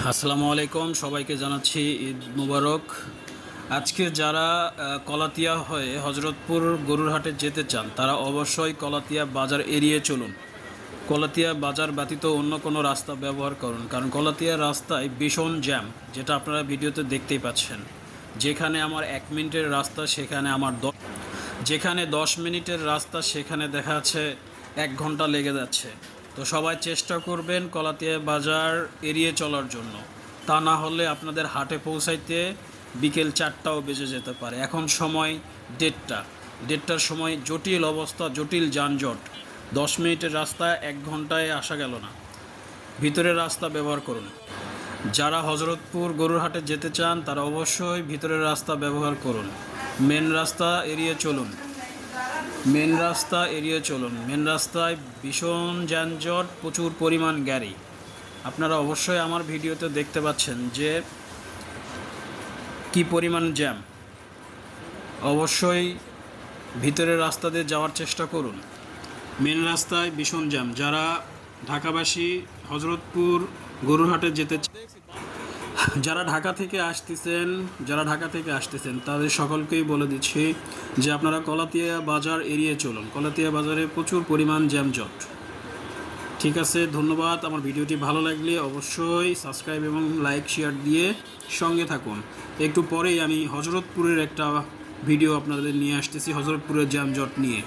আসসালামু আলাইকুম, সবাইকে জানাচ্ছি ঈদ মুবারক। আজকে যারা কলাতিয়া হয়ে হজরতপুর গরুরহাটে যেতে চান তারা অবশ্যই কলাতিয়া বাজার এড়িয়ে চলুন। কলাতিয়া বাজার ব্যতীত অন্য কোনো রাস্তা ব্যবহার করুন, কারণ কলাতিয়া রাস্তায় ভীষণ জ্যাম, যেটা আপনারা ভিডিওতে দেখতেই পাচ্ছেন। যেখানে আমার 1 মিনিটের রাস্তা যেখানে 10 মিনিটের রাস্তা সেখানে দেখা যাচ্ছে 1 ঘন্টা লেগে যাচ্ছে। তো সবাই চেষ্টা করবেন কলাতিয়া বাজার এড়িয়ে চলার জন্য, তা না হলে আপনাদের হাটে পৌঁছাইতে বিকেল 4টাও বেজে যেতে পারে। এখন সময় 1:30টার সময় জটিল অবস্থা, জটিল যানজট। 10 মিনিটের রাস্তা 1 ঘন্টায় আসা গেল না। ভিতরের রাস্তা ব্যবহার করুন। যারা হজরতপুর গরুরহাটে যেতে চান তারা অবশ্যই ভিতরের রাস্তা ব্যবহার করুন। মেন রাস্তা এড়িয়ে চলুন। মেন রাস্তায় ভীষণ যানজট, প্রচুর পরিমাণ গাড়ি। আপনারা অবশ্যই আমার ভিডিওতে দেখতে পাচ্ছেন যে কি পরিমাণ জ্যাম। অবশ্যই ভিতরের রাস্তা দিয়ে যাওয়ার চেষ্টা করুন। মেন রাস্তায় ভীষণ জ্যাম। যারা ঢাকাবাসী হজরতপুর গরুরহাটে যারা ঢাকা থেকে আসতেছেন তাদের সকলকেই বলে দিচ্ছি যে আপনারা কলাতিয়া বাজার এড়িয়ে চলুন। কলাতিয়া বাজারে প্রচুর পরিমাণ জ্যামজট। ঠিক আছে, ধন্যবাদ। আমার ভিডিওটি ভালো লাগলে অবশ্যই সাবস্ক্রাইব এবং লাইক শেয়ার দিয়ে সঙ্গে থাকুন। একটু পরেই আমি হজরতপুরের একটা ভিডিও আপনাদের নিয়ে আসতেছি, হজরতপুরের জ্যামজট নিয়ে।